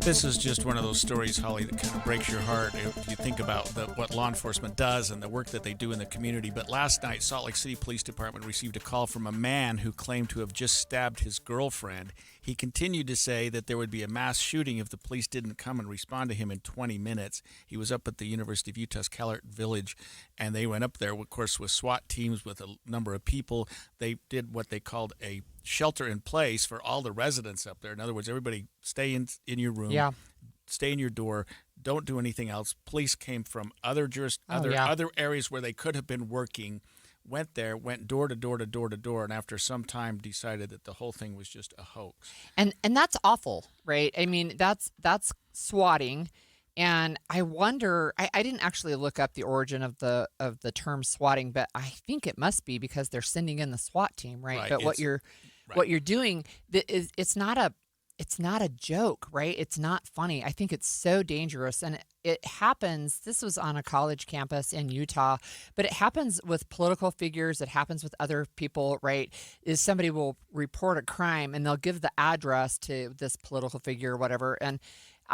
This is just one of those stories, Holly, that kind of breaks your heart if you think about what law enforcement does and the work that they do in the community. But last night, Salt Lake City Police Department received a call from a man who claimed to have just stabbed his girlfriend. He continued to say that there would be a mass shooting if the police didn't come and respond to him in 20 minutes. He was up at the University of Utah's Callart Village, and they went up there, of course, with SWAT teams with a number of people. They did what they called a shelter in place for all the residents up there. In other words, everybody stay in your room, stay in your door, don't do anything else. Police came from other areas where they could have been working, went there, went door to door to door to door, and after some time decided that the whole thing was just a hoax. And that's awful, right? I mean, that's swatting. And I wonder, I didn't actually look up the origin of the term swatting, but I think it must be because they're sending in the SWAT team, right? But what you're doing is it's not a joke, right? It's not funny. I think it's so dangerous. And it happens, this was on a college campus in Utah, but it happens with political figures. It happens with other people, right? Is somebody will report a crime and they'll give the address to this political figure or whatever. And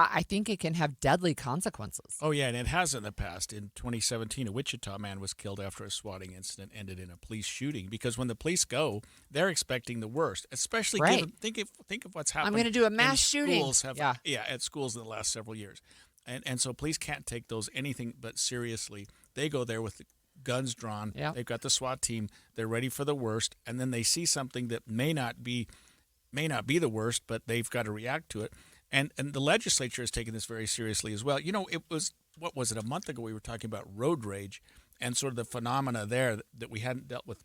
I think it can have deadly consequences. Oh, yeah, and it has in the past. In 2017, a Wichita man was killed after a swatting incident ended in a police shooting, because when the police go, they're expecting the worst, especially think of what's happened. I'm going to do a mass shooting. At schools in the last several years. And so police can't take those anything but seriously. They go there with the guns drawn. Yeah. They've got the SWAT team. They're ready for the worst, and then they see something that may not be the worst, but they've got to react to it. And the legislature has taken this very seriously as well. You know, it was, what was it, a month ago we were talking about road rage and sort of the phenomena there that we hadn't dealt with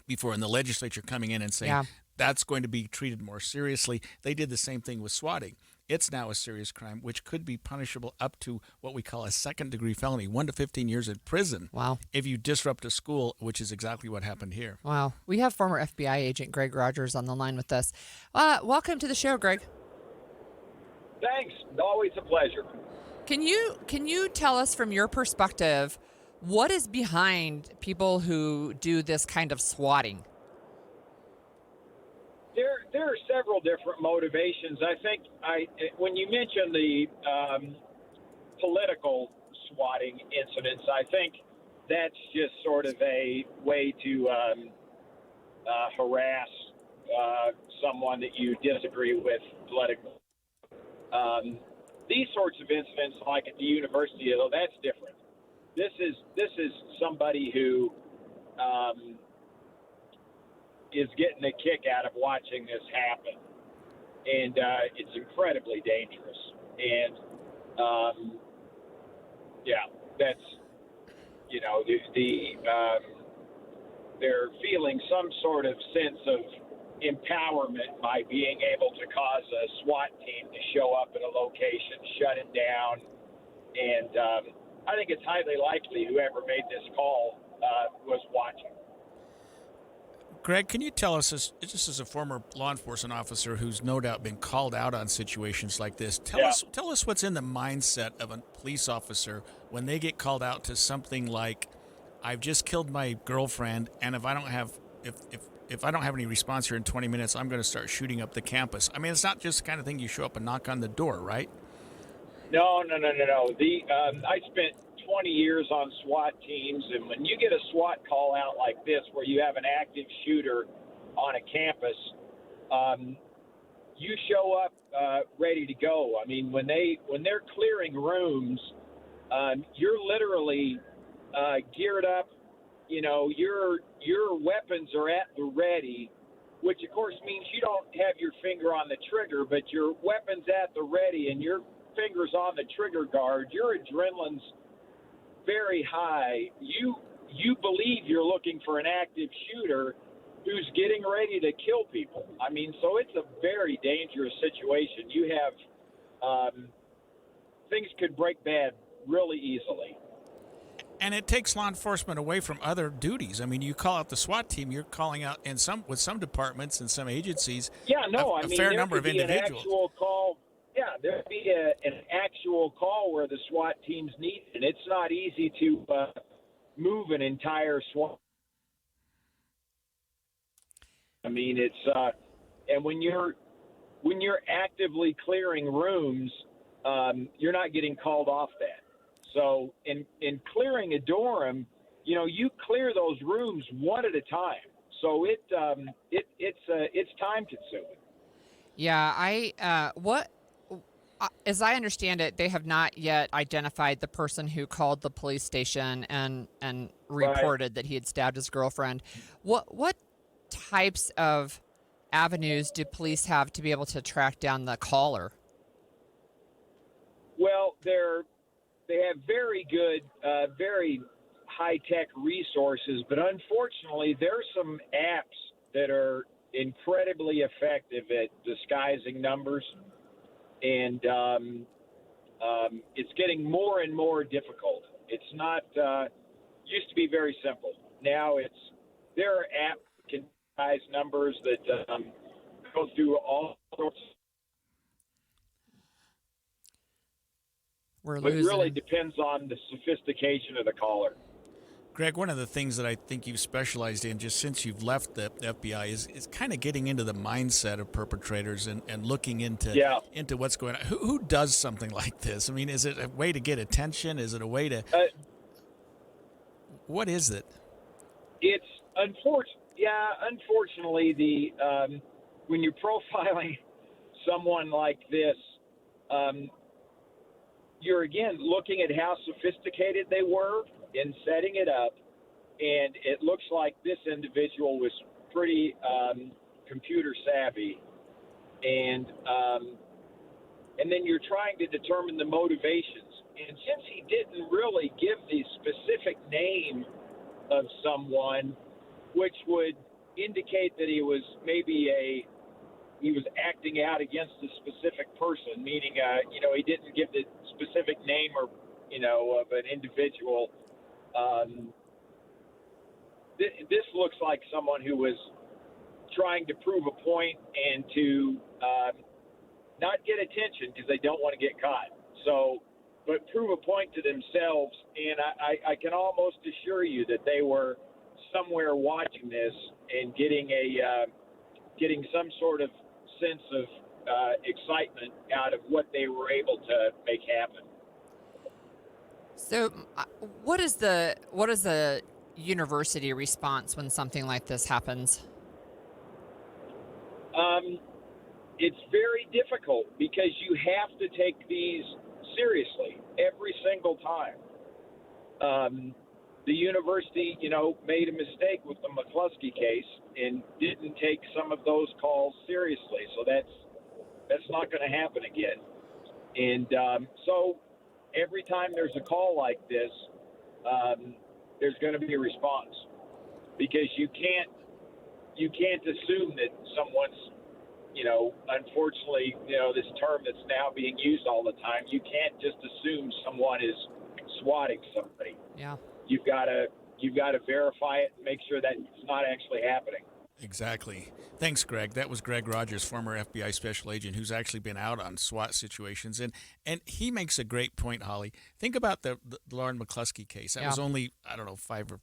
before, and the legislature coming in and saying that's going to be treated more seriously. They did the same thing with swatting. It's now a serious crime, which could be punishable up to what we call a second-degree felony, 1 to 15 years in prison. Wow. If you disrupt a school, which is exactly what happened here. Wow. We have former FBI agent Greg Rogers on the line with us. Welcome to the show, Greg. Thanks. Always a pleasure. Can you tell us from your perspective what is behind people who do this kind of swatting? There are several different motivations. I think when you mention the political swatting incidents, I think that's just sort of a way to harass someone that you disagree with politically. These sorts of incidents, like at the university, though, that's different. This is somebody who is getting a kick out of watching this happen, and it's incredibly dangerous. And that's they're feeling some sort of sense of empowerment by being able to cause a SWAT team to show up at a location, shut it down, and I think it's highly likely whoever made this call was watching. Greg, can you tell us, just as a former law enforcement officer who's no doubt been called out on situations like this, tell us what's in the mindset of a police officer when they get called out to something like, I've just killed my girlfriend, and if I don't have any response here in 20 minutes, I'm going to start shooting up the campus. I mean, it's not just the kind of thing you show up and knock on the door, right? No. I spent 20 years on SWAT teams, and when you get a SWAT call out like this, where you have an active shooter on a campus, you show up ready to go. I mean, when they're clearing rooms, you're literally geared up. You know, your weapons are at the ready, which of course means you don't have your finger on the trigger, but your weapon's at the ready and your finger's on the trigger guard. Your adrenaline's very high. You believe you're looking for an active shooter who's getting ready to kill people. I mean, so it's a very dangerous situation. You have things could break bad really easily. And it takes law enforcement away from other duties. I mean, you call out the SWAT team, you're calling out with some departments and some agencies. A fair number of individuals. An actual call. Yeah, there'd be an actual call where the SWAT team's needed, and it's not easy to move an entire SWAT. I mean, it's and when when you're actively clearing rooms, you're not getting called off that. So in clearing a dorm, you clear those rooms one at a time. So it's time consuming. Yeah, as I understand it, they have not yet identified the person who called the police station and reported that he had stabbed his girlfriend. What types of avenues do police have to be able to track down the caller? Well, they have very good, very high-tech resources, but unfortunately, there's some apps that are incredibly effective at disguising numbers, and it's getting more and more difficult. It's not used to be very simple. Now there are apps that can disguise numbers that go through all sorts. We're But it losing really him. depends on the sophistication of the caller. Greg, one of the things that I think you've specialized in just since you've left the FBI is kind of getting into the mindset of perpetrators and looking into what's going on. Who does something like this? I mean, is it a way to get attention? Is it a way to what is it? It's unfortunately, the when you're profiling someone like this, you're again looking at how sophisticated they were in setting it up, and it looks like this individual was pretty computer savvy, and then you're trying to determine the motivations. And since he didn't really give the specific name of someone, which would indicate that he was he was acting out against a specific person, meaning he didn't give the specific name or of an individual. This looks like someone who was trying to prove a point and to not get attention because they don't want to get caught. So, but prove a point to themselves. And I can almost assure you that they were somewhere watching this and getting some sort of sense of excitement out of what they were able to make happen. So, what is the university response when something like this happens? It's very difficult because you have to take these seriously every single time. The university, made a mistake with the McCluskey case and didn't take some of those calls seriously. So that's not going to happen again. And so every time there's a call like this, there's going to be a response because you can't assume that someone's, unfortunately, this term that's now being used all the time, you can't just assume someone is swatting somebody. Yeah. You've got to verify it and make sure that it's not actually happening. Exactly. Thanks, Greg. That was Greg Rogers, former FBI special agent, who's actually been out on SWAT situations. And he makes a great point, Holly. Think about the Lauren McCluskey case. That was only, 5 or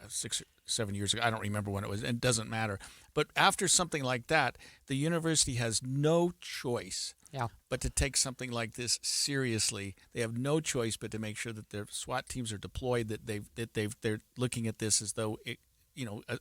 6 or 7 years ago. I don't remember when it was. It doesn't matter. But after something like that, the university has no choice but to take something like this seriously. They have no choice but to make sure that their SWAT teams are deployed, that they're looking at this as though it,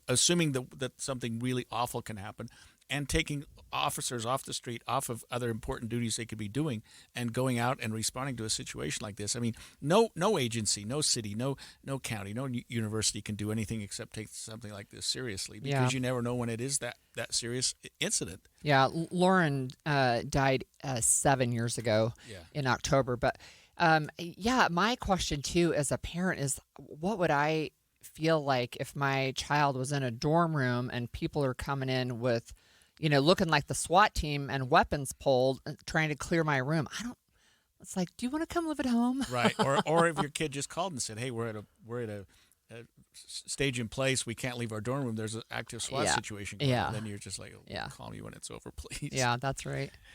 assuming that something really awful can happen, and taking officers off the street, off of other important duties they could be doing, and going out and responding to a situation like this. I mean, no agency, no city, no county, no university can do anything except take something like this seriously, because you never know when it is that serious incident. Yeah, Lauren died 7 years ago in October. But my question too as a parent is, what would I feel like if my child was in a dorm room and people are coming in with, looking like the SWAT team and weapons pulled, trying to clear my room? It's like, do you want to come live at home? Right. Or if your kid just called and said, hey, we're at a stage in place, we can't leave our dorm room, there's an active SWAT situation going on. Then you're just like, call me when it's over, please. Yeah, that's right.